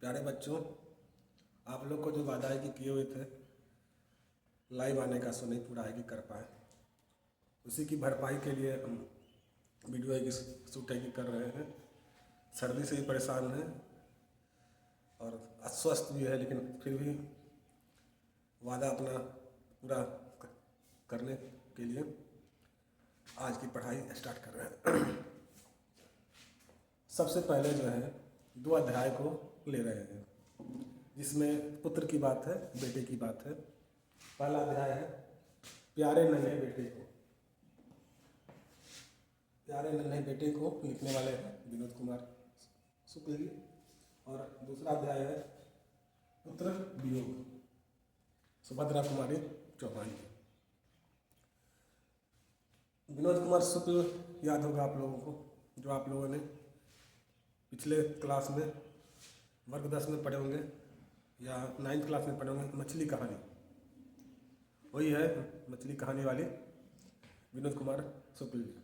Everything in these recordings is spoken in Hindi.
प्यारे बच्चों, आप लोग को जो वादा है कि किए हुए थे लाइव आने का, सो नहीं पूरा है कि कर पाए। उसी की भरपाई के लिए हम वीडियो है कि शूट है कि कर रहे हैं। सर्दी से भी परेशान हैं और अस्वस्थ भी है, लेकिन फिर भी वादा अपना पूरा करने के लिए आज की पढ़ाई स्टार्ट कर रहे हैं। सबसे पहले जो है 2 अध्याय को ले रहे हैं, जिसमें पुत्र की बात है, बेटे की बात है। पहला अध्याय है प्यारे नन्हे बेटे को। प्यारे नन्हे बेटे को लिखने वाले हैं विनोद कुमार शुक्ल जी, और दूसरा अध्याय है पुत्र वियोग, सुभद्रा कुमारी चौहान जी। विनोद कुमार शुक्ल याद होगा आप लोगों को, जो आप लोगों ने पिछले क्लास में वर्ग 10 में पढ़े होंगे या 9th क्लास में पढ़े होंगे। मछली कहानी वही है, मछली कहानी वाली विनोद कुमार शुक्ल जी।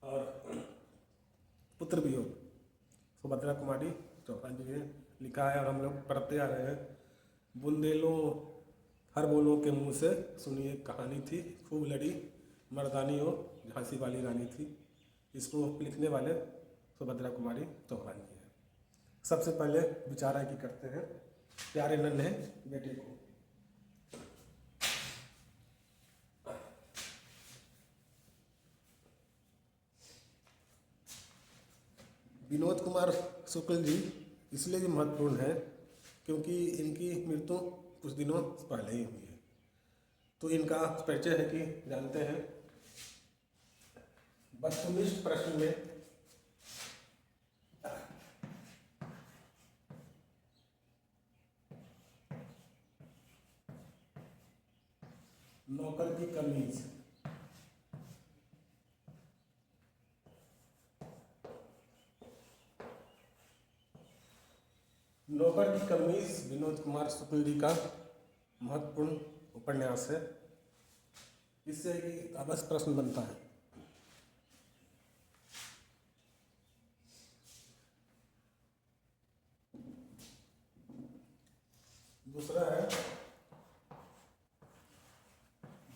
और पुत्र वियोग सुभद्रा कुमारी चौहान जी ने लिखा है और हम लोग पढ़ते आ रहे हैं। बुंदेलों हर बोलों के मुंह से सुनी एक कहानी थी, खूब लड़ी मर्दानी हो झांसी वाली रानी थी। इसको लिखने वाले सुभद्रा कुमारी चौहान जी हैं। सबसे पहले विचार है कि करते हैं प्यारे नन्हे बेटे को। विनोद कुमार शुक्ल जी इसलिए भी महत्वपूर्ण है क्योंकि इनकी मृत्यु कुछ दिनों पहले ही हुई है। तो इनका परिचय है कि जानते हैं। वस्तुनिष्ठ प्रश्न में नौकर की कमीज, नौकर की कमीज विनोद कुमार शुक्ल जी का महत्वपूर्ण उपन्यास है। इससे कि अवश्य प्रश्न बनता है। दूसरा है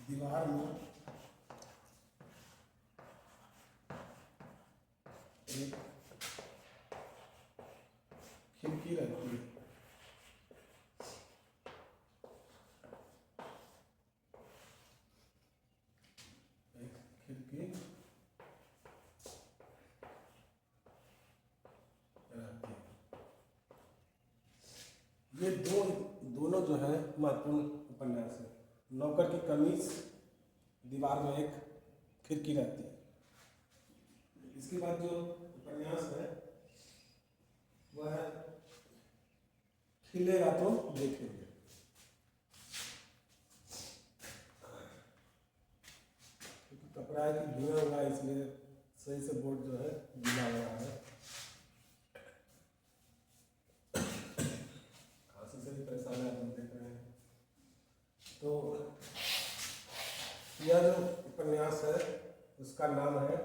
दीवार में एक खिड़की रहती है। एक खिड़की रहती है। ये दोनों जो है महत्वपूर्ण उपन्यास है। नौकर की कमीज, दीवार में एक खिड़की रहती है। इसके बाद जो उपन्यास है वह है खिलेगा तो देखेंगे। कपड़ा है कि भीगा हुआ है, इसलिए सही से बोर्ड जो है गीला हो रहा है। खांसी से भी परेशान है, हम देख रहे हैं। तो यह जो उपन्यास है उसका नाम है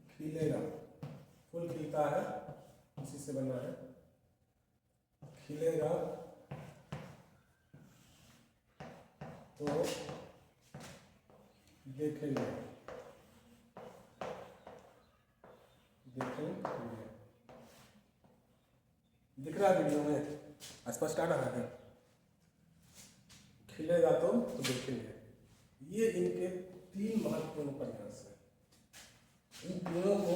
खिलेगा। फूल खिलता है, उसी से बना है। खिलेगा तो देखेंगे, देखेंगे। दिख रहा है वीडियो में, स्पष्ट आ रहा है। खिलेगा तो देखेंगे। ये इनके 3 महत्वपूर्ण उपन्यास हैं। इन तीनों को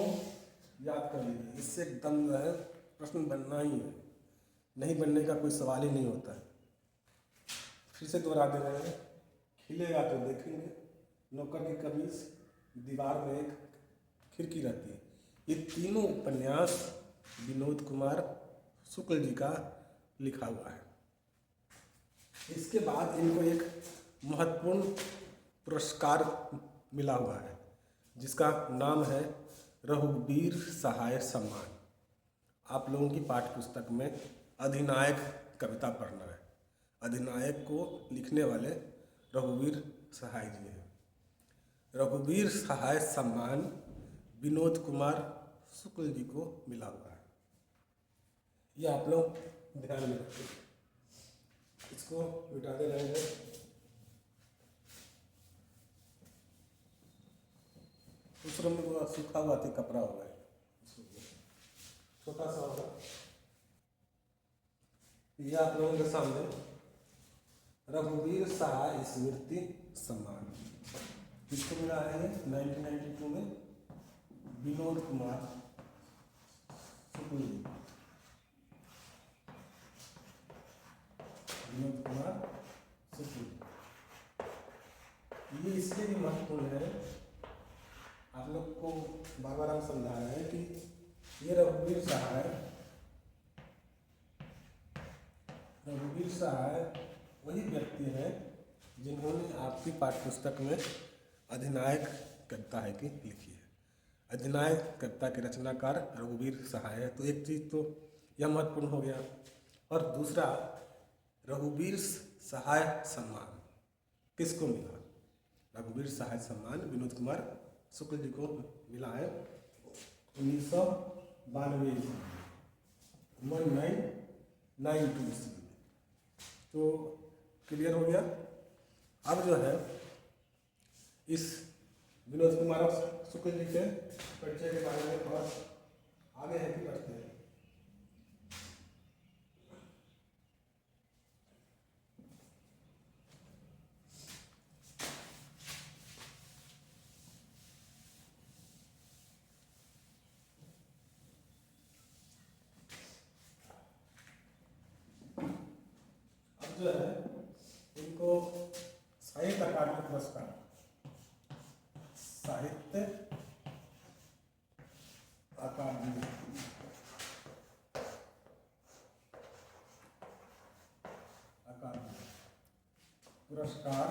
याद कर लीजिए, इससे एकदम जो है प्रश्न बनना ही है, नहीं बनने का कोई सवाल ही नहीं होता है। फिर से दोहरा दे रहे हैं। खिलेगा तो देखेंगे, नौकर की कमीज, दीवार में एक खिड़की रहती है। ये तीनों उपन्यास विनोद कुमार शुक्ल जी का लिखा हुआ है। इसके बाद इनको एक महत्वपूर्ण पुरस्कार मिला हुआ है, जिसका नाम है रघुवीर सहाय सम्मान। आप लोगों की पाठ्य पुस्तक में अधिनायक कविता पढ़ना है। अधिनायक को लिखने वाले रघुवीर सहाय जी हैं। रघुवीर सहाय सम्मान विनोद कुमार शुक्ल जी को मिला हुआ है। ये आप लोग ध्यान में रखें। इसको मिटाते रहेंगे। उस रूम में वो सूखा हुआ थी, कपड़ा होगा, छोटा सा होगा। ये आप लोगों के सामने रघुवीर सहाय स्मृति सम्मान किसको मिला है? 1992 में विनोद कुमार शुक्ल जी। विनोद कुमार शुक्ल ये इसलिए भी महत्वपूर्ण है, आप लोग को बार बार हम समझा रहे हैं कि ये रघुवीर सहाय वही व्यक्ति हैं जिन्होंने आपकी पाठ्यपुस्तक में अधिनायक कविता है कि लिखी है। अधिनायक कविता के रचनाकार रघुवीर सहाय है। तो एक चीज़ तो यह महत्वपूर्ण हो गया। और दूसरा, रघुवीर सहाय सम्मान किसको मिला? रघुवीर सहाय सम्मान विनोद कुमार शुक्ल जी को मिला है 1992 1992 में। तो क्लियर हो गया। अब जो है इस विनोद कुमार शुक्ल जी के परिचय के बारे में और आगे है कि बढ़ते हैं। जो है इनको साहित्य अकादमी पुरस्कार, साहित्य अकादमी पुरस्कार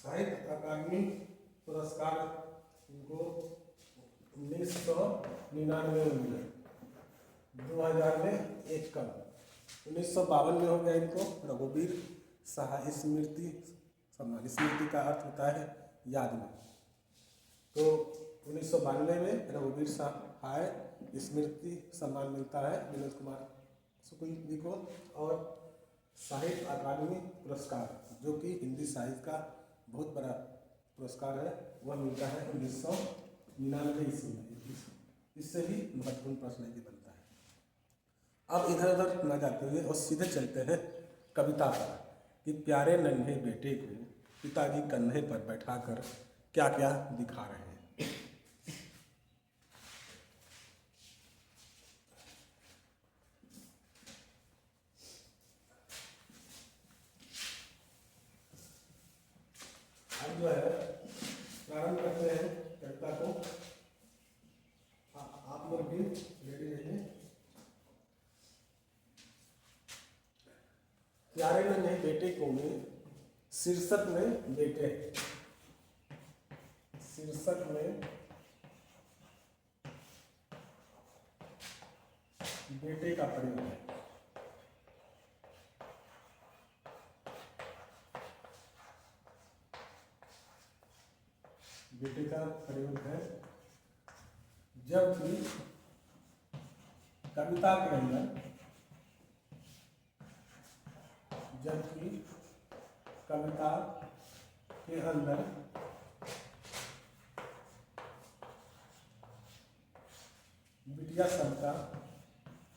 साहित्य अकादमी पुरस्कार इनको 1999 में मिला, 2000 में एक कम, 1952 में हो गया इनको रघुवीर सहाय स्मृति सम्मान। स्मृति का अर्थ होता है याद में। तो 1992 में रघुवीर सहाय स्मृति सम्मान मिलता है विनोद कुमार शुक्ल जी को। और साहित्य अकादमी पुरस्कार जो कि हिंदी साहित्य का बहुत बड़ा पुरस्कार है, वह मिलता है 1999 ईस्वी में। इससे भी महत्वपूर्ण प्रश्न ये बनता है। अब इधर उधर न जाते हुए और सीधे चलते हैं कविता पर कि प्यारे नन्हे बेटे को पिताजी कंधे पर बैठाकर क्या क्या दिखा रहे हैं। अब जो है प्रारंभ करते हैं कविता को। आप लोग भी रेडी रहिए। प्यारे नन्हे बेटे को में शीर्षक में बेटे, शीर्षक में बेटे का प्रयोग है। बेटे का प्रयोग है जबकि कविता के अंदर, जबकि कविता के अंदर बिटिया शब्द का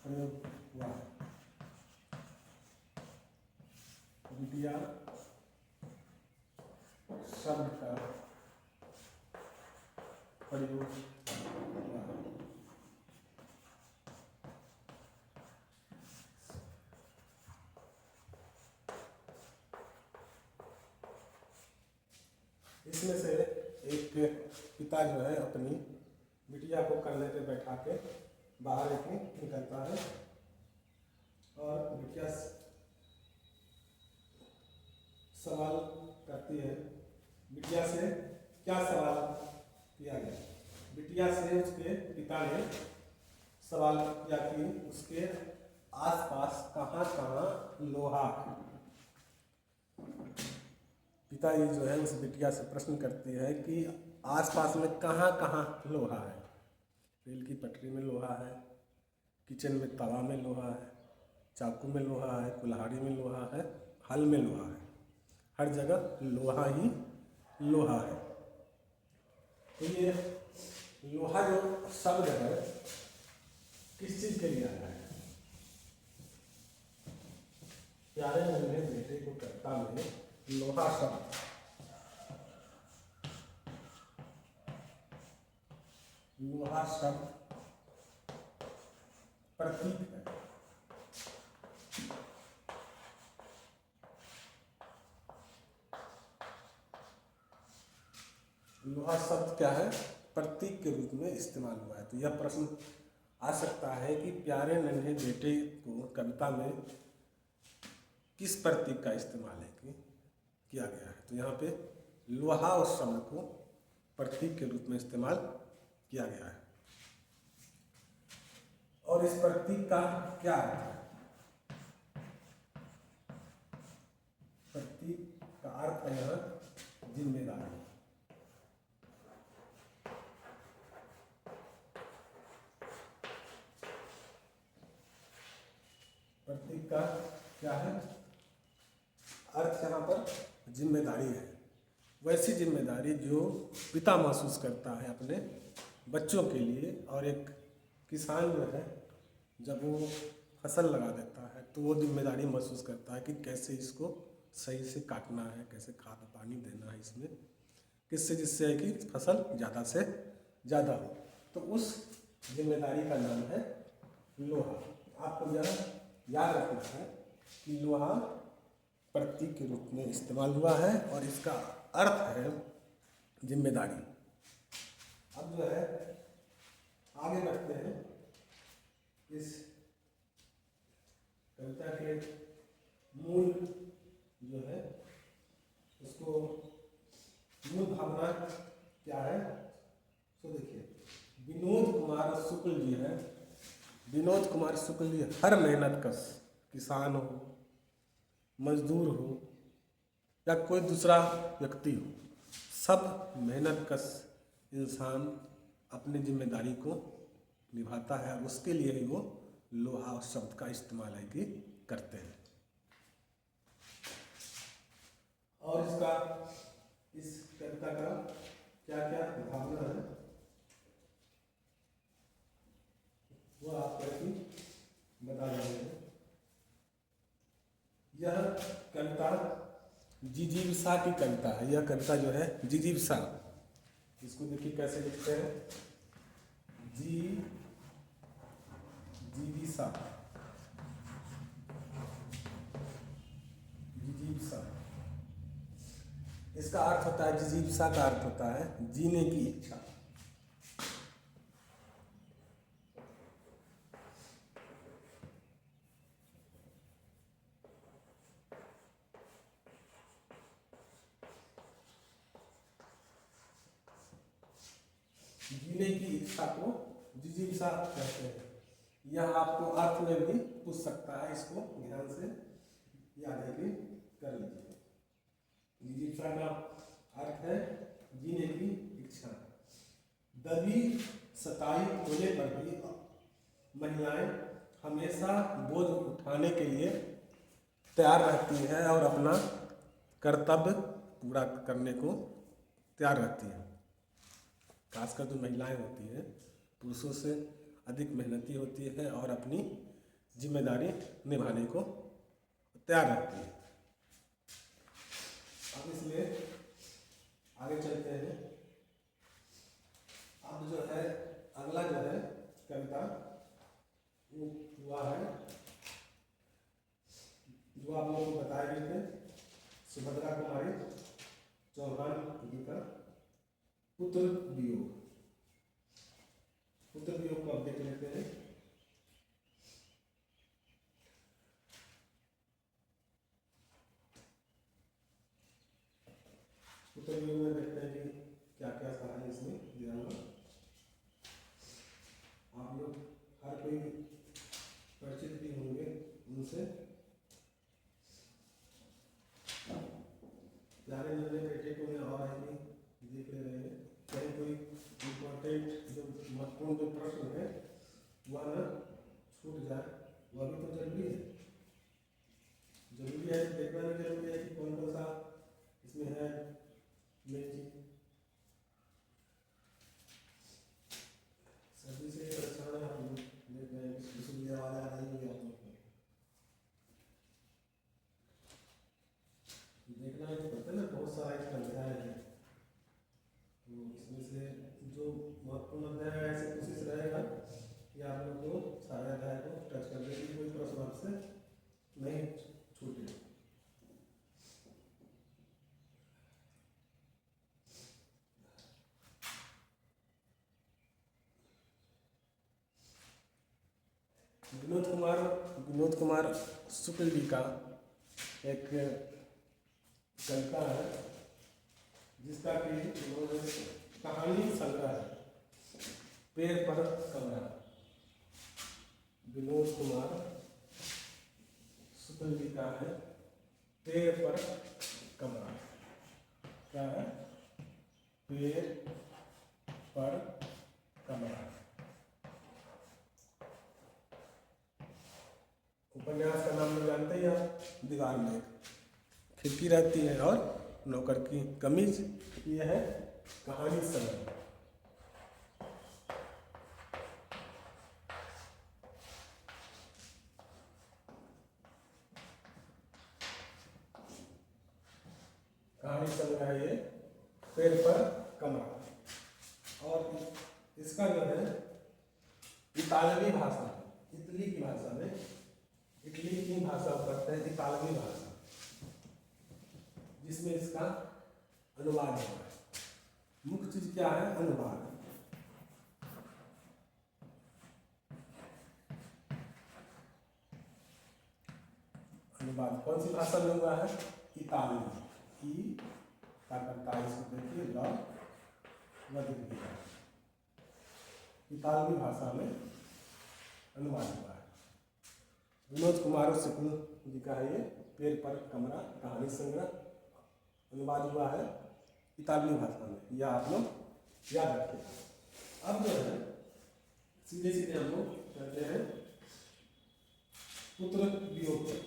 प्रयोग हुआ है। बिटिया शब्द का प्रयोग हुआ है। इसमें से एक पिता जो है अपनी बिटिया को कंधे पे बैठा के बाहर लेके निकलता है और बिटिया सवाल करती है। बिटिया से क्या सवाल किया गया? बिटिया से उसके पिता ने सवाल किया कि उसके आसपास कहाँ कहाँ लोहा। पिता ये जो है उस बिटिया से प्रश्न करते हैं कि आसपास में कहाँ कहाँ लोहा है। रेल की पटरी में लोहा है, किचन में तवा में लोहा है, चाकू में लोहा है, कुल्हाड़ी में लोहा है, हल में लोहा है, हर जगह लोहा ही लोहा है। तो ये लोहा जो शब्द है किस चीज़ के लिए आया है? प्यारे नन्हे बेटे को कविता में लोहा शब्द, लोहा शब्द प्रतीक है। लोहा शब्द क्या है? प्रतीक के रूप में इस्तेमाल हुआ है। तो यह प्रश्न आ सकता है कि प्यारे नन्हे बेटे को कविता में किस प्रतीक का इस्तेमाल है किया गया है। तो यहाँ पे लोहा उस शब्द को प्रतीक के रूप में इस्तेमाल किया गया है। और इस प्रतीक का क्या अर्थ है? प्रतीक का अर्थ है यहाँ जिम्मेदारी। प्रतीक का क्या है अर्थ? यहाँ पर जिम्मेदारी है, वैसी जिम्मेदारी जो पिता महसूस करता है अपने बच्चों के लिए। और एक किसान जो है जब वो फसल लगा देता है तो वो जिम्मेदारी महसूस करता है कि कैसे इसको सही से काटना है, कैसे खाद पानी देना है इसमें, किससे जिससे है कि फसल ज़्यादा से ज़्यादा हो। तो उस जिम्मेदारी का नाम है लोहा। आपको यह याद रखना है कि लोहा प्रतीक के रूप में इस्तेमाल हुआ है और इसका अर्थ है जिम्मेदारी। अब जो है आगे बढ़ते हैं। इस कविता के मूल जो है उसको मूल भावना क्या है तो देखिए, विनोद कुमार शुक्ल जी है। विनोद कुमार शुक्ल जी हर मेहनत कश किसान हो, मजदूर हो या कोई दूसरा व्यक्ति हो, सब मेहनत कश इंसान अपनी जिम्मेदारी को निभाता है। उसके लिए ही वो लोहा शब्द का इस्तेमाल है कि करते हैं। और इसका इस कविता का क्या क्या भावना है वो आप कैसे बता रहे हैं। यह कविता जिजीविषा की कविता है। यह कविता जो है जिजीविषा, इसको देखिए कैसे लिखते हैं, जिजीविषा, जिजीविषा। इसका अर्थ होता है, जिजीविषा का अर्थ होता है जीने की इच्छा। जीने की इच्छा को जिजीविषा कहते हैं। यह आपको अर्थ में भी पूछ सकता है, इसको ध्यान से याद है कि कर लीजिए। जिजीविषा का अर्थ है जीने की इच्छा। दबी सताई होने पर भी महिलाएं हमेशा बोझ उठाने के लिए तैयार रहती है और अपना कर्तव्य पूरा करने को तैयार रहती है। खासकर जो महिलाएं होती हैं पुरुषों से अधिक मेहनती होती है और अपनी जिम्मेदारी निभाने को तैयार रहती है। अब इसलिए आगे चलते हैं। अब जो है अगला जो है कविता वो हुआ है जो आप लोगों को बताए गए थे, सुभद्रा कुमारी चौहान जी का पुत्र वियोग। पुत्र वियोग को अब देख लेते हैं। पुत्र वियोग में देखते हैं कि क्या क्या सहाय इसमें दिया हुआ। आप लोग हर कोई परिचित भी होंगे उनसे। प्यारे नन्हे बेटे को मैं और देख ले रहे हैं वह न छूट जाए, वह भी तो जरूरी है। जरूरी है, देखना भी जरूरी है कि कौन कौन सा इसमें है मेन चीज। सभी से अच्छा है हम देख रहे हैं इसलिए आवाज आ रही है आप लोग को। देखना है तो पता है ना, बहुत सारा इसका अध्याय है, तो इसमें से जो महत्वपूर्ण अध्याय है ऐसे कोशिश रहेगा कि आप लोग को सारे अध्याय को टच कर दें, कोई प्रश्न आपसे नहीं छूटे। विनोद कुमार शुक्ल जी का एक कविता है जिसका कि उन्होंने कहानी संग्रह है पेड़ पर कमरा। विनोद कुमार शुक्ल जी का है पेड़ पर कमरा। क्या है? पेड़ पर कमरा। उपन्यास का नाम तो जानते ही आप, दीवार में खिड़की रहती है और नौकर की कमीज। ये है कहानी संग्रह। कहानी संग्रह है ये पेड़ पर कमरा। और इसका जो है इतालवी भाषा, इटली की भाषा में, इटली की भाषा पढ़ते हैं इतालवी भाषा, जिसमें इसका अनुवाद हुआ है। मुख्य चीज क्या है? अनुवाद। अनुवाद कौन सी भाषा में हुआ है? इतालवी। ई का करता है, इसको देखिए ल वधिक इतालवी भाषा में अनुवाद हुआ है। विनोद कुमार शुक्ल जी का है ये पेड़ पर कमरा कहानी संग्रह, अनुवाद हुआ है इतालवी भाषा में। यह आप लोग याद रखिए। अब जो है सीधे सीधे हम लोग कहते हैं पुत्र वियोग पर।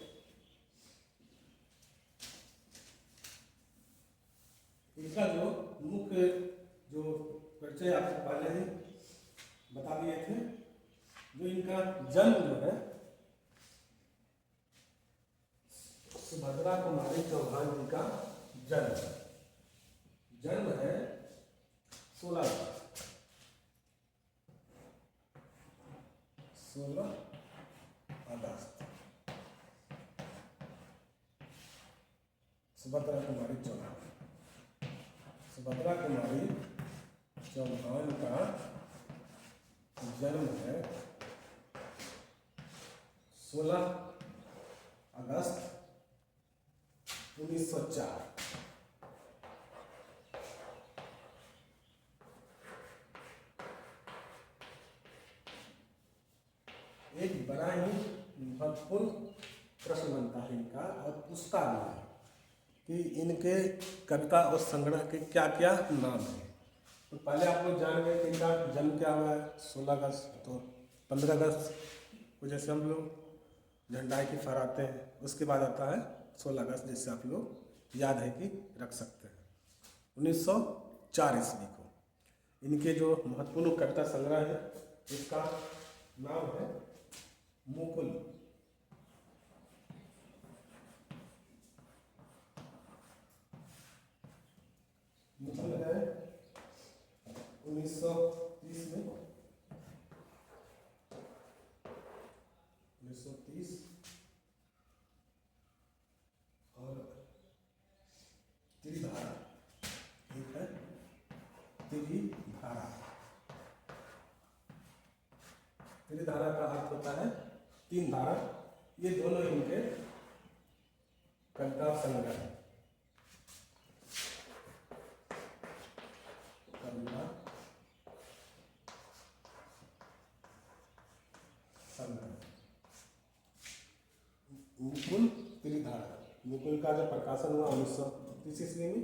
इसका जो मुख्य जो परिचय आपको पहले ही बता दिए थे, जो इनका जन्म जो है सुभद्रा कुमारी चौहान जी का जन्म है 16 अगस्त। सुभद्रा कुमारी चौहान का जन्म है 16 अगस्त 1904। एक बड़ा ही महत्वपूर्ण प्रश्न बनता है इनका और पूछता है कि इनके कविता और संग्रह के क्या क्या नाम हैं। तो पहले आप लोग जान गए कि इनका जन्म क्या हुआ है 16 अगस्त। तो 15 अगस्त को जैसे हम लोग झंडा की फहराते हैं, उसके बाद आता है 16 अगस्त, जैसे आप लोग याद है कि रख सकते हैं 1904 ईस्वी को। इनके जो महत्वपूर्ण कविता संग्रह है इसका नाम है मुकुल। मुकुल है 1930 में, 1930। और त्रिधारा एक है, त्रिधारा। त्रिधारा का अर्थ होता है तीन धारा। ये दोनों इनके कविता संग्रह है। कविता संग्रह मुकुल त्रिधारा। मुकुल का जब प्रकाशन हुआ 1930 ईस्वी में,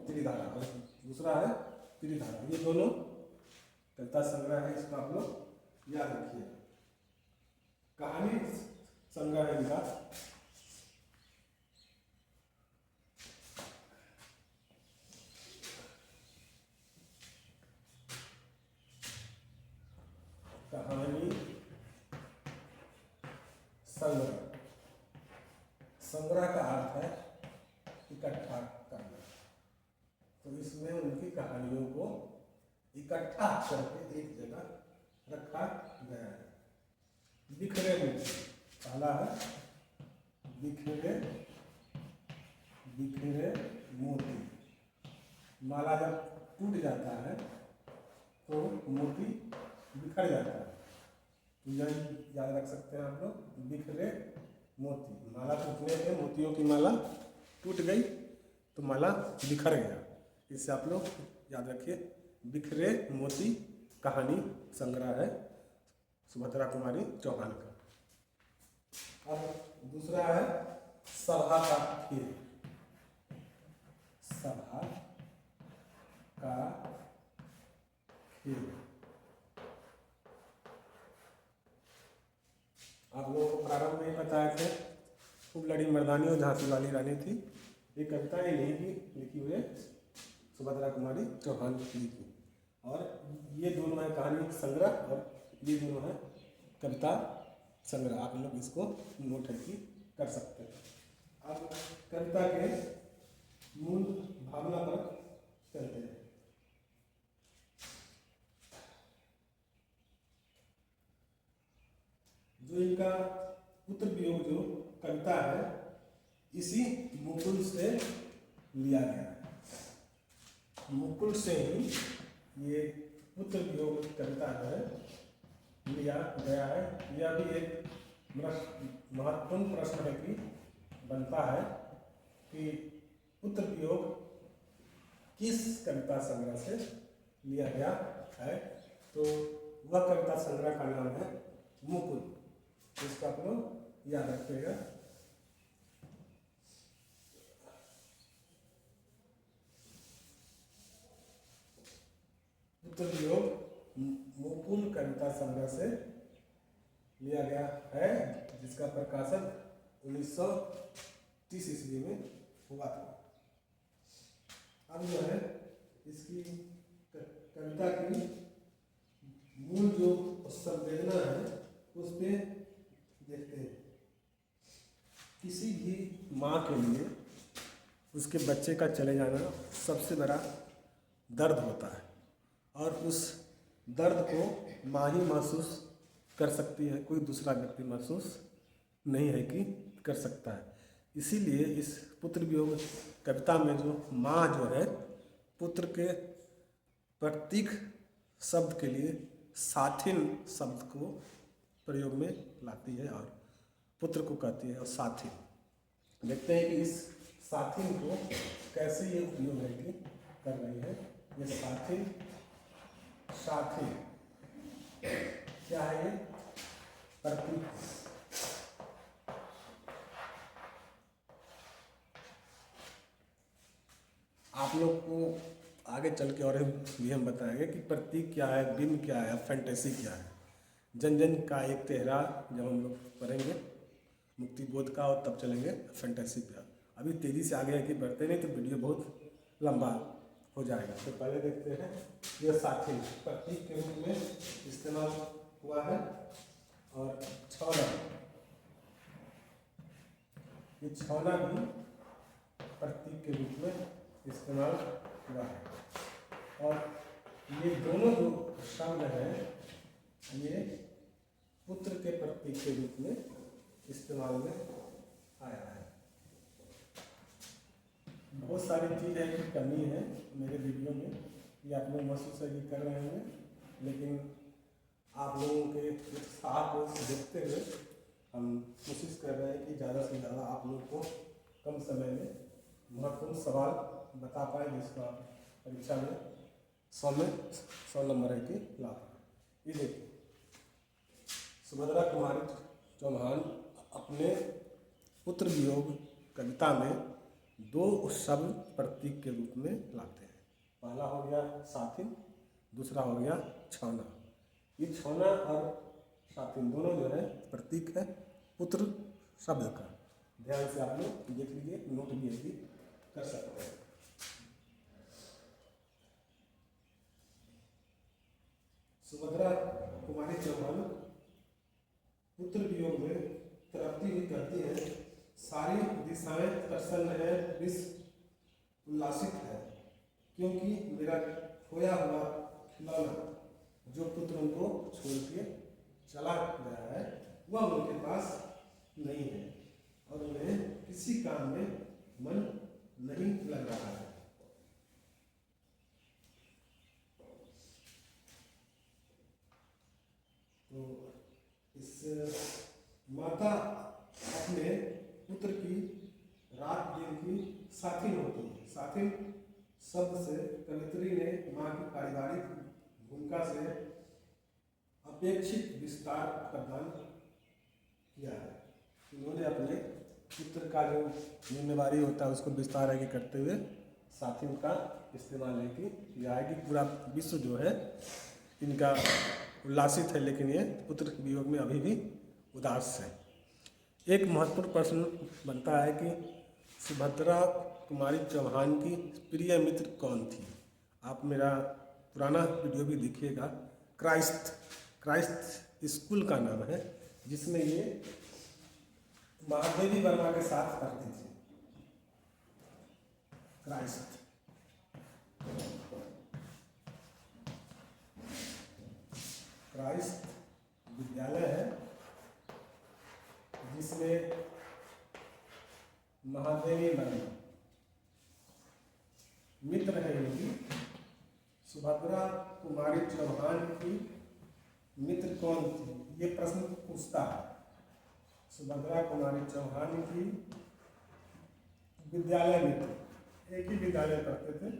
त्रिधारा, और दूसरा है त्रिधारा। ये दोनों कविता संग्रह है, इसको आप लोग याद रखिए। कहानी संग्रह है इनका। कहानी संग्रह। संग्रह का अर्थ है इकट्ठा करना। तो इसमें उनकी कहानियों को इकट्ठा करके एक जगह रखा गया है। बिखरे मोती, पहला है बिखरे बिखरे मोती। माला जब टूट जाता है तो मोती बिखर जाता है, तो यह याद रख सकते हैं आप लोग, बिखरे मोती। माला टूटने पे मोतियों की माला टूट गई तो माला बिखर गया। इससे आप लोग याद रखिए, बिखरे मोती कहानी संग्रह है सुभद्रा कुमारी चौहान का। अब दूसरा है सभा का खेल। सभा का खेल। आप लोगों को प्रारंभ में ही बताया थे, खूब लड़ी मर्दानी और झांसी वाली रानी थी। ये कविता ही नहीं की लिखी हुई है सुभद्रा कुमारी चौहान की। और ये दोनों है कहानी संग्रह और ये दोनों है कविता संग्रह। आप लोग इसको नोट की कर सकते हैं। अब कविता के मूल भावना पर चलते हैं। जो इनका पुत्र वियोग जो कविता है, इसी मुकुल से लिया गया है। मुकुल से ही ये पुत्र वियोग कविता है लिया गया है। यह भी एक महत्वपूर्ण प्रश्न है कि बनता है कि पुत्र वियोग किस कविता संग्रह से लिया गया है। तो वह कविता संग्रह का नाम है मुकुल। इसका आप लोग याद रखिएगा। पुत्र वियोग मुकुल कविता संग्रह से लिया गया है, जिसका प्रकाशन 1930 ईस्वी में हुआ था। अब जो है इसकी कविता की मूल जो संवेदना है उस पर देखते हैं। किसी भी माँ के लिए उसके बच्चे का चले जाना सबसे बड़ा दर्द होता है, और उस दर्द को माँ ही महसूस कर सकती है, कोई दूसरा व्यक्ति महसूस नहीं है कि कर सकता है। इसीलिए इस पुत्र वियोग कविता में जो माँ जो है पुत्र के प्रतीक शब्द के लिए साथिन शब्द को प्रयोग में लाती है और पुत्र को कहती है और साथिन। देखते हैं कि इस साथिन को कैसे ये उपयोग है कि कर रही है। ये साथिन, साथिन क्या है? ये प्रतीक। आप लोग को आगे चल के और भी हम बताएंगे कि प्रतीक क्या है, बिंब क्या है, फैंटेसी क्या है। जन जन का एक तेहरा जब हम लोग पढ़ेंगे मुक्ति बोध का, और तब चलेंगे फैंटेसी पे। अभी तेज़ी से आगे आगे बढ़ते नहीं तो वीडियो बहुत लंबा हो जाएगा। तो पहले देखते हैं यह साथी प्रतीक के रूप में इस्तेमाल हुआ है। और छौना, ये छौना भी प्रतीक के रूप में इस्तेमाल हुआ है। और ये दोनों जो शब्द हैं ये पुत्र के प्रतीक के रूप में इस्तेमाल में आया है। बहुत सारी चीज़ें की कमी है मेरे वीडियो में, ये आप लोग महसूस कर रहे हैं, लेकिन आप लोगों के उत्साह को देखते हुए हम कोशिश कर रहे हैं कि ज़्यादा से ज़्यादा आप लोग को कम समय में महत्वपूर्ण सवाल बता पाए, जिसका परीक्षा में 100 नंबर है कि लाभ। ये देखिए, सुभद्रा कुमारी चौहान अपने पुत्र वियोग कविता में 2 शब्द प्रतीक के रूप में लाते हैं। पहला हो गया साथिन, दूसरा हो गया छौना। ये छोना और सातिन दोनों जो है प्रतीक है पुत्र शब्द का। ध्यान से आप लोग देख लीजिए, नोट भी अभी कर सकते हैं। सुभद्रा कुमारी चौहान पुत्र वियोग में तड़पती हुई कहती है, सारी दिशाएं प्रसन्न है, विश्व उल्लासित है, क्योंकि मेरा खोया हुआ खिलौना जो पुत्र उनको छोड़ के चला गया है वह उनके पास नहीं है और उन्हें किसी काम में मन नहीं लग रहा है। तो इस माता अपने पुत्र की रात दिन की साथिन होती है। साथिन शब्द से कवित्री ने माँ की पारिवारिक भूमिका से अपेक्षित विस्तार प्रदान किया है। उन्होंने अपने पुत्र का जो जिम्मेवारी होता है उसको विस्तार आगे करते हुए साथिन का इस्तेमाल है कि किया है कि पूरा विश्व जो है इनका उल्लासित है, लेकिन ये पुत्र वियोग में अभी भी उदास है। एक महत्वपूर्ण प्रश्न बनता है कि सुभद्रा कुमारी चौहान की प्रिय मित्र कौन थी। आप मेरा पुराना वीडियो भी देखिएगा। क्राइस्ट स्कूल का नाम है, जिसमें ये महादेवी वर्मा के साथ पढ़ती थी। क्राइस्ट विद्यालय है जिसमें महादेवी वर्मा मित्र है इनकी। सुभद्रा कुमारी चौहान की मित्र कौन थी, ये प्रश्न पूछता है। सुभद्रा कुमारी चौहान की विद्यालय मित्र, एक ही विद्यालय पढ़ते थे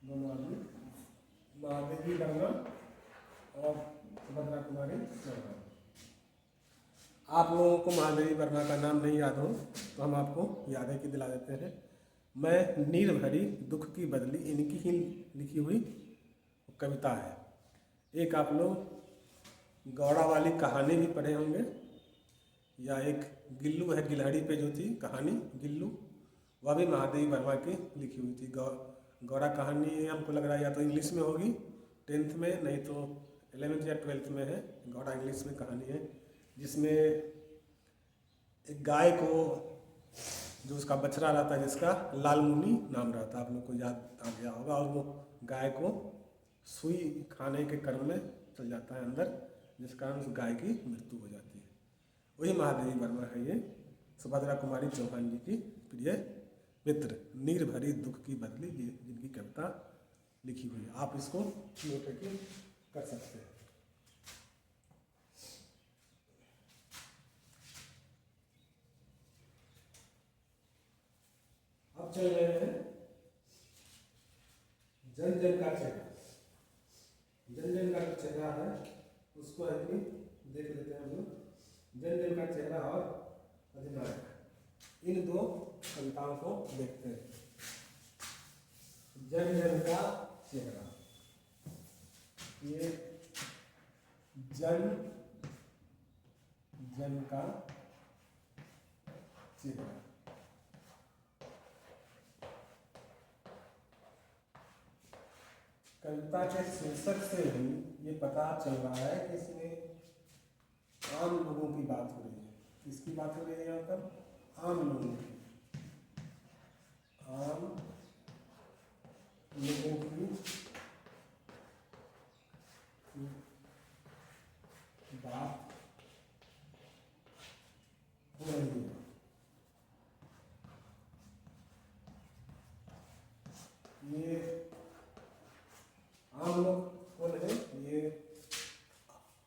दोनों आदमी, महादेवी वर्मा और सुभद्रा कुमारी चौहान। आप लोगों को महादेवी वर्मा का नाम नहीं याद हो तो हम आपको याद है कि दिला देते हैं। मैं नीर भरी दुख की बदली, इनकी ही लिखी हुई कविता है। एक आप लोग गौड़ा वाली कहानी भी पढ़े होंगे, या एक गिल्लू है गिलहरी पे जो थी कहानी गिल्लू, वह भी महादेवी वर्मा की लिखी हुई थी। गौड़ा कहानी हमको लग रहा है या तो इंग्लिश में होगी 10th में, नहीं तो 11th या 12th में है। गौड़ा इंग्लिश में कहानी है जिसमें एक गाय को, जो उसका बछड़ा रहता है जिसका लाल मुनि नाम रहता है, आप लोग को याद आ गया होगा, और वो गाय को सुई खाने के क्रम में चल जाता है अंदर, जिस कारण उस गाय की मृत्यु हो जाती है। वही महादेवी वर्मा है ये सुभद्रा कुमारी चौहान जी की प्रिय मित्र। नीर भरी दुख की बदली, ये जिनकी कविता लिखी हुई है। आप इसको नोट कर सकते हैं। अब चल रहे हैं जन जन का चेहरा। जन जन का चेहरा है उसको अभी देख लेते हैं हम लोग। जन जन का चेहरा और अधिनायक, इन दो कविताओं को देखते हैं। जन जन का चेहरा, ये जन जन का चेहरा। कविता के शीर्षक से ही ये पता चल रहा है कि इसमें आम लोगों की बात हो रही है। किसकी बात हो रही है यहाँ पर? आम लोगों की। आम लोगों की बात हो रही है। ये आम लोग कौन है? ये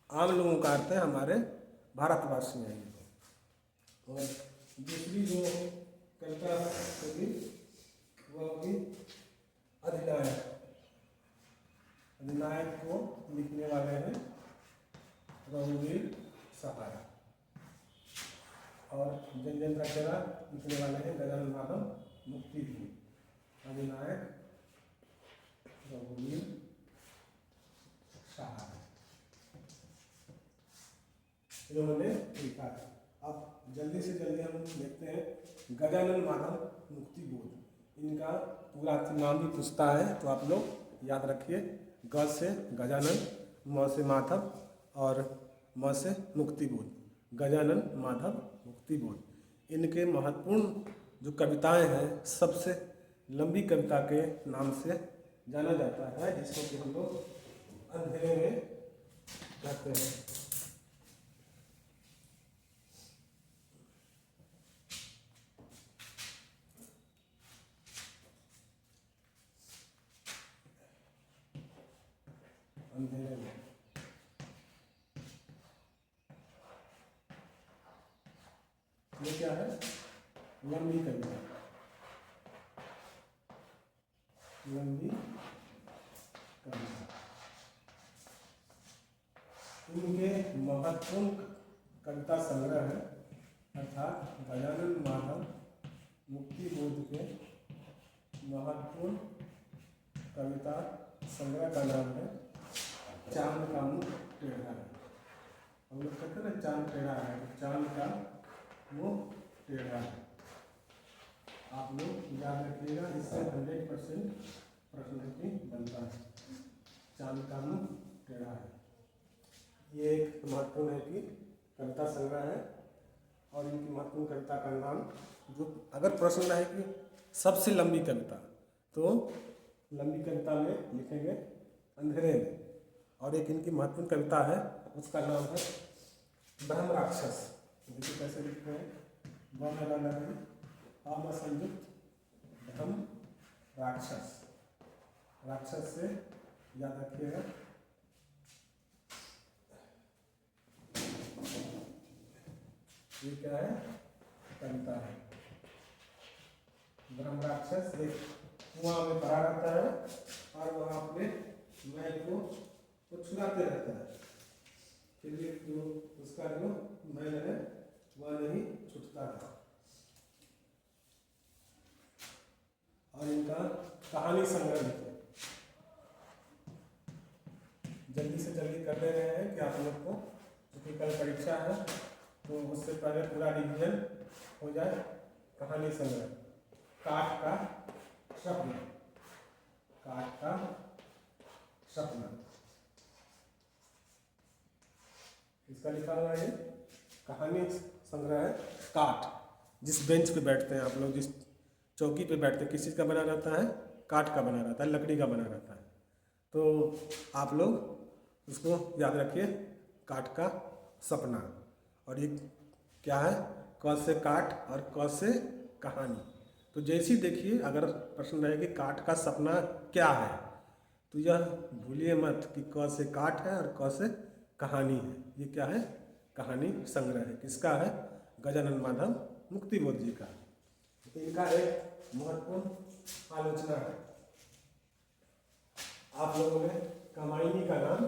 आम लोगों का अर्थ है हमारे भारतवासी हैं ये लोग। और दूसरी जो कविता होगी वह होगी अधिनायक। अधिनायक को लिखने वाले हैं रघुवीर सहारा, और जन जन का चेहरा लिखने वाले हैं गजानन माधव मुक्ति भी। अधिनायक रघुवीर सहारा। इन्होंने लिखा है। अब जल्दी से जल्दी हम देखते हैं गजानन माधव मुक्ति बोध। इनका पूरा नाम भी पूछता है तो आप लोग याद रखिए। ग से गजानन, म से माधव और म से मुक्ति बोध। गजानन माधव मुक्ति बोध। इनके महत्वपूर्ण जो कविताएं हैं, सबसे लंबी कविता के नाम से जाना जाता है, जिसको कि हम लोग अंधेरे में कहते हैं। अंधेरे में ये क्या है? लंबी कविता। लंबी कविता। इनके महत्वपूर्ण कविता संग्रह है, अर्थात गजानन माधव मुक्ति बोध के महत्वपूर्ण कविता संग्रह का नाम है चांद का मुख टेढ़ा है। हम लोग कहते हैं ना चांद टेढ़ा है, तो चांद का मुख टेढ़ा है। आप लोग याद रखिएगा, इससे 100% प्रश्न की बनता है। चांद का मुख टेढ़ा है, ये एक महत्वपूर्ण है कि कविता संग्रह है। और इनकी महत्वपूर्ण कविता का नाम, जो अगर प्रश्न है कि सबसे लंबी कविता, तो लंबी कविता में लिखेंगे अंधेरे में। और एक इनकी महत्वपूर्ण कविता है, उसका नाम है ब्रह्म राक्षस। देखिए कैसे लिखते हैं, आम संयुक्त ब्रह्म राक्षस। राक्षस से याद रखिएगा। ये क्या है? कविता है। ब्रह्म राक्षस एक कुआं में पड़ा रहता है और वहाँ अपने मैल को छुड़ाते रहता है, फिर भी जो उसका जो मैल है वह नहीं छूटता है। और इनका कहानी संग्रह लिखे। जल्दी से जल्दी कर दे रहे हैं कि आप लोग को, क्योंकि कल परीक्षा है, तो उससे पहले पूरा रिवीजन हो जाए। कहानी संग्रह, काठ का सपना। काठ का सपना इसका लिखा हुआ है। कहानी संग्रह है। काठ, जिस बेंच पे बैठते हैं आप लोग, जिस चौकी पे बैठते हैं, किस चीज़ का बना रहता है? काठ का बना रहता है, लकड़ी का बना रहता है। तो आप लोग उसको याद रखिए, काठ का सपना। और ये क्या है? क से काठ और क से कहानी। तो जैसी देखिए, अगर प्रश्न रहे कि काठ का सपना क्या है, तो यह भूलिए मत कि क से काठ है और क से कहानी है। ये क्या है? कहानी संग्रह है। किसका है? गजानन माधव मुक्ति बोध जी का। इनका एक महत्वपूर्ण आलोचना है। आप लोगों ने कामायनी का नाम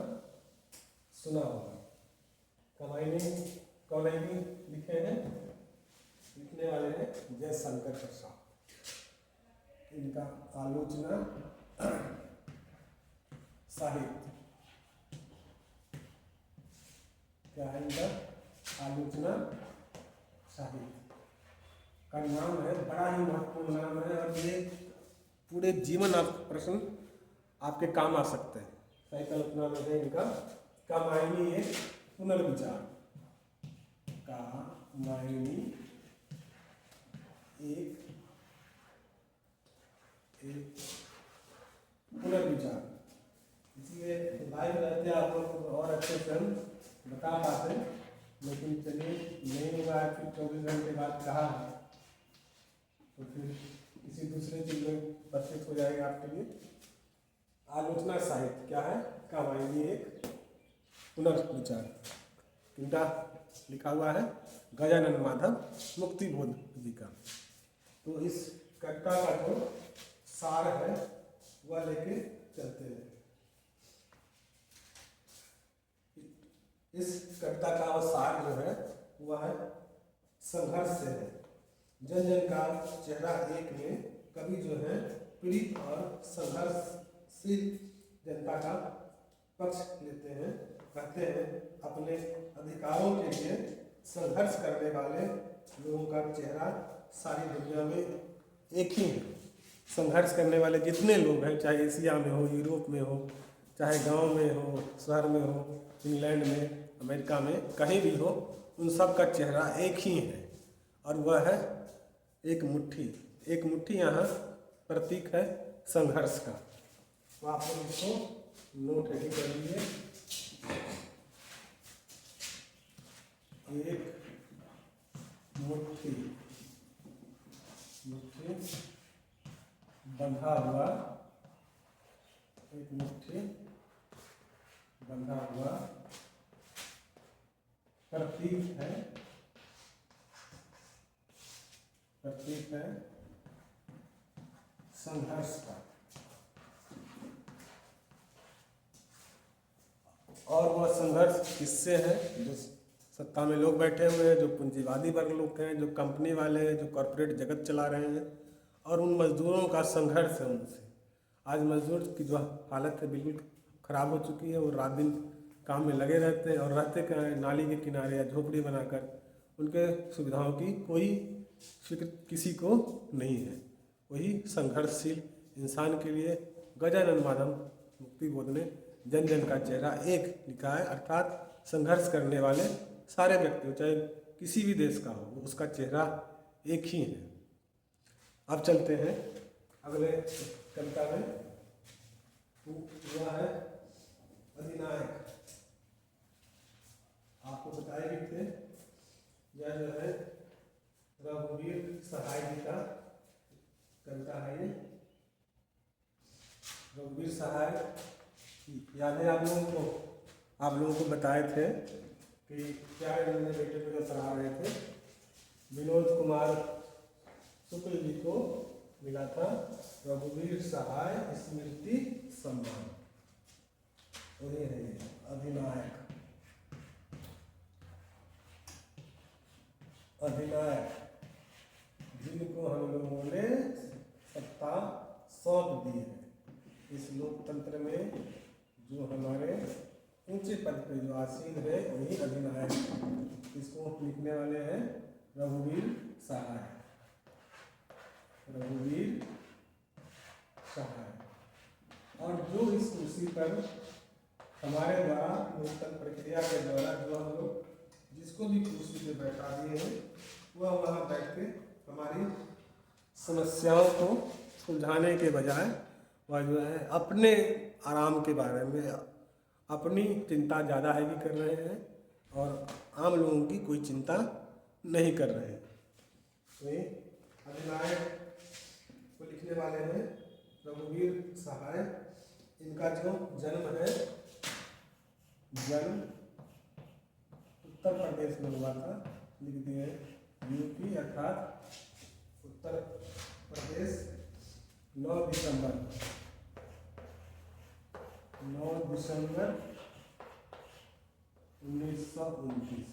सुना होगा। कामायनी कौन है कि लिखे हैं? लिखने वाले हैं जयशंकर प्रसाद। इनका आलोचना साहित्य क्या है? इनका आलोचना साहित्य का नाम है, बड़ा ही महत्वपूर्ण नाम है। और ये पूरे जीवन आप प्रश्न आपके काम आ सकते हैं। साहित्य आलोचना में है इनका कामायनी एक पुनर्विचार। कामायनी एक पुनर्विचार। इसलिए लाइव रहते आप लोग और अच्छे से हम बता पाते, लेकिन चलिए नहीं हुआ है, फिर 24 घंटे बाद कहा है, तो फिर किसी दूसरे चीज में प्रस्तुत हो जाएगा आपके लिए। आलोचना साहित्य क्या है? कामायनी एक पुनर्विचार। किनका लिखा हुआ है? गजानन माधव मुक्ति बोध जी का। तो इस कविता का जो सार है वह लेके चलते हैं। इस कविता का सार जो है वह है संघर्ष से है। जन जन का चेहरा एक में कवि जो है पीड़ित और संघर्षशील जनता का पक्ष लेते हैं कहते हैं अपने अधिकारों के लिए संघर्ष करने वाले लोगों का चेहरा सारी दुनिया में एक ही है। संघर्ष करने वाले जितने लोग हैं, चाहे एशिया में हो, यूरोप में हो, चाहे गांव में हो, शहर में हो, इंग्लैंड में, अमेरिका में, कहीं भी हो, उन सब का चेहरा एक ही है और वह है एक मुट्ठी। एक मुट्ठी यहाँ प्रतीक है संघर्ष का। तो आप लोग इसको नोट रेडी कर लीजिए। एक मुट्ठी, मुट्ठी बंधा हुआ, एक मुट्ठी बंधा हुआ प्रतीक है, प्रतीक है संघर्ष का। और वह संघर्ष किससे है? जो सत्ता में लोग बैठे हुए हैं, जो पूंजीवादी वर्ग लोग हैं, जो कंपनी वाले हैं, जो कॉरपोरेट जगत चला रहे हैं, और उन मजदूरों का संघर्ष है उनसे। आज मजदूर की जो हालत है बिल्कुल ख़राब हो चुकी है। वो रात दिन काम में लगे रहते हैं और रहते कहाँ हैं? नाली के किनारे या झोपड़ी बनाकर। उनके सुविधाओं की कोई फिक्र किसी को नहीं है। वही संघर्षशील इंसान के लिए गजानन माधव मुक्ति बोध ने जन जन का चेहरा एक लिखा है, अर्थात संघर्ष करने वाले सारे व्यक्ति हो, चाहे किसी भी देश का हो, उसका चेहरा एक ही है। अब चलते हैं अगले कविता में। वह है अधिनायक। आपको बताए भी थे, यह जो है रघुवीर सहाय जी का कविता है। ये रघुवीर सहाय याद है आप लोगों को? आप लोगों को बताए थे कि प्यारे नन्हे बेटे को जो पढ़ा रहे थे, विनोद कुमार शुक्ल जी को मिला था रघुवीर सहाय स्मृति सम्मान। वही है ये अधिनायक। अधिनायक जिनको हम लोगों ने सत्ता सौंप दी है इस लोकतंत्र में, जो हमारे ऊंचे पद पे जो आसीन है वही अधिनायक। इसको लिखने वाले हैं रघुवीर सहाय। रघुवीर सहाय। और जो इस कुर्सी पर हमारे द्वारा लोकतंत्र प्रक्रिया के द्वारा जो हम लोग जिसको भी कुर्सी पे बैठा दिए हैं, वह वहाँ बैठ के हमारी समस्याओं को सुलझाने के बजाय वह जो है अपने आराम के बारे में अपनी चिंता ज़्यादा हैवी कर रहे हैं और आम लोगों की कोई चिंता नहीं कर रहे हैं। तो ये अधिनायक को लिखने वाले हैं रघुवीर सहाय। इनका जो जन्म है, जन्म उत्तर प्रदेश में हुआ था। लिख दिए यूपी अर्थात उत्तर प्रदेश। 9 दिसंबर 1929।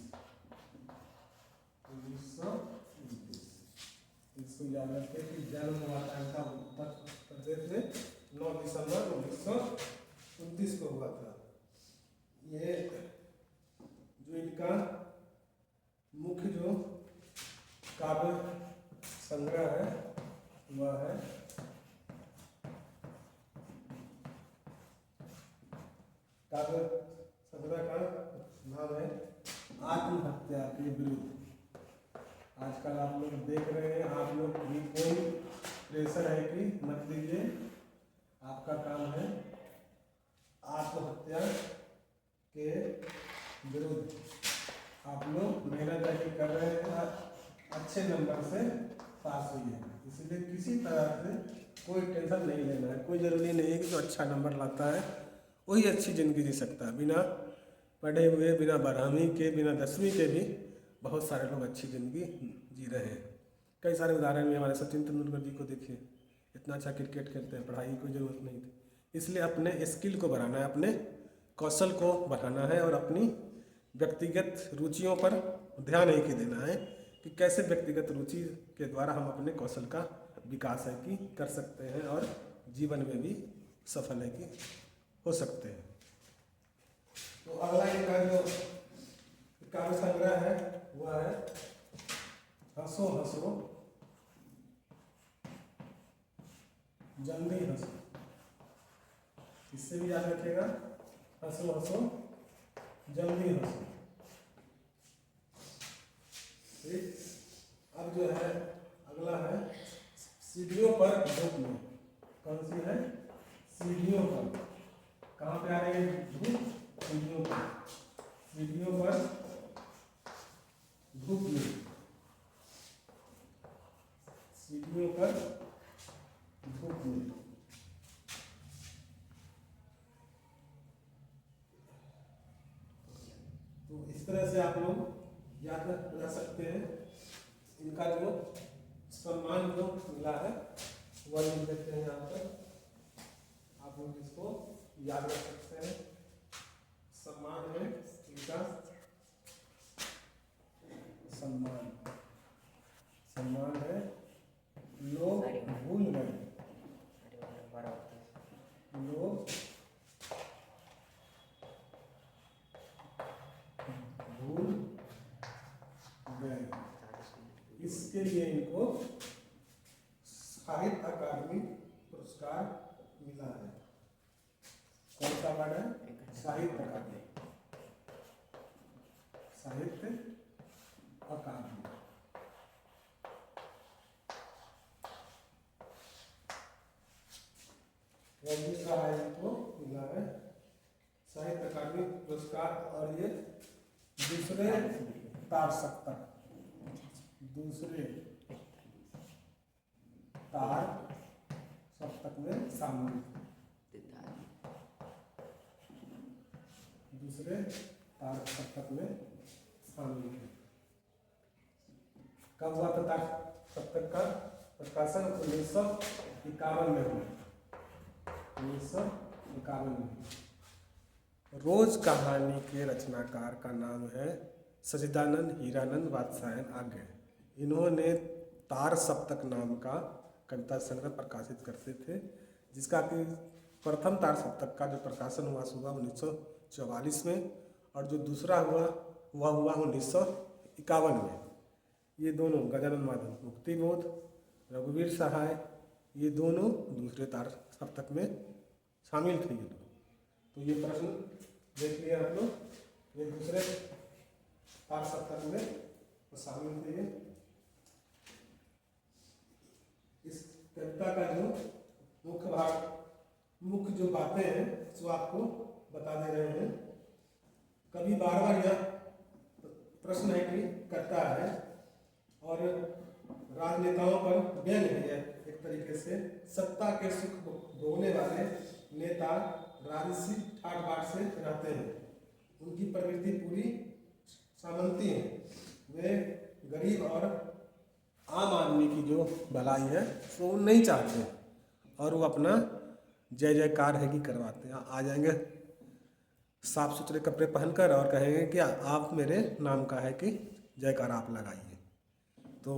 इसको याद रखें कि जन्म हुआ था इनका उत्तर प्रदेश में 9 दिसंबर 1929 को हुआ था। ये जो इनका मुख्य जो काव्य संग्रह है वह है काव्य संग्रह का नाम है आत्महत्या के विरुद्ध। आजकल आप लोग देख रहे हैं, आप लोग भी कोई प्रेशर है कि मत लीजिए, आपका काम है आत्महत्या के विरुद्ध। आप लोग मेहनत अभी कर रहे हैं, अच्छे नंबर से पास हुई है, इसलिए किसी तरह से कोई टेंशन नहीं लेना है। कोई ज़रूरी नहीं है कि जो अच्छा नंबर लाता है वही अच्छी ज़िंदगी जी सकता है। बिना पढ़े हुए, बिना 12वीं के, बिना 10वीं के भी बहुत सारे लोग अच्छी ज़िंदगी जी रहे हैं। कई सारे उदाहरण में हमारे सचिन तेंदुलकर जी को देखिए, इतना अच्छा क्रिकेट खेलते हैं, पढ़ाई की कोई ज़रूरत नहीं थी। इसलिए अपने स्किल को बढ़ाना है, अपने कौशल को बढ़ाना है और अपनी व्यक्तिगत रुचियों पर ध्यान एक ही देना है कि कैसे व्यक्तिगत रुचि के द्वारा हम अपने कौशल का विकास है कि कर सकते हैं और जीवन में भी सफल है कि हो सकते हैं। तो अगला इनका जो काव्य संग्रह है वह है हंसो हंसो जल्दी हंसो। इससे भी याद रखिएगा, हंसो हंसो जल्दी हंसो। ठीक। अब जो है अगला है सीढ़ियों पर धूप में। कौन सी है? सीढ़ियों पर। कहाँ पे आ रही है धूप? सीढ़ियों पर। सीढ़ियों पर धूप में। सीढ़ियों पर धूप में। तो इस तरह से आप लोग याद बना सकते हैं। इनका जो सम्मान जो मिला है वह लिख देते हैं यहाँ पर। आप लोग इसको याद रख सकते हैं। सम्मान है इनका, सम्मान, सम्मान है लोग भूल गए, लोग भूल गए। इसके लिए इनको साहित्य अकादमी पुरस्कार मिला है। कौन सा वर्ड है? साहित्य अकादमी, साहित्य अकादमी। दूसरा है इनको मिला है साहित्य अकादमी पुरस्कार। और ये दूसरे तार सप्तक, दूसरे तार सप्तक में शामिल, दूसरे तार सप्तक में शामिल है। कब हुआ था तार सप्तक का प्रकाशन? 1951 में हुआ। 1951 में। रोज कहानी के रचनाकार का नाम है सच्चिदानंद हीरानंद वात्स्यायन आर्य। इन्होंने तार सप्तक नाम का कविता संग्रह प्रकाशित करते थे, जिसका कि प्रथम तार सप्तक का जो प्रकाशन हुआ हुआ 1944 में, और जो दूसरा हुआ वह हुआ 1951 में। ये दोनों गजानन माधव, मुक्तिबोध, रघुवीर सहाय, ये दोनों दूसरे तार सप्तक में शामिल थे। ये तो ये प्रश्न देख लिया आप लोग। ये दूसरे तार सप्तक में शामिल थे। इस कविता का जो मुख्य भाग, मुख्य जो बातें हैं वो आपको बता दे रहे हैं। कभी बार बार यह प्रश्न है कि करता है और राजनेताओं पर व्यंग है एक तरीके से। सत्ता के सुख भोगने वाले नेता राजसी ठाट बाट से रहते हैं। उनकी प्रवृत्ति पूरी सामंती है। वे गरीब और आम आदमी की जो भलाई है वो नहीं चाहते, और वो अपना जय जयकार है कि करवाते हैं। आ जाएंगे साफ सुथरे कपड़े पहनकर और कहेंगे कि आप मेरे नाम का है कि जयकार आप लगाइए। तो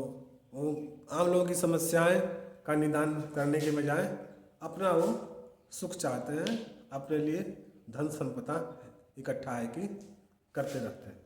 वो आम लोगों की समस्याएं का निदान करने के बजाय अपना वो सुख चाहते हैं, अपने लिए धन संपदा इकट्ठा है कि करते रहते हैं।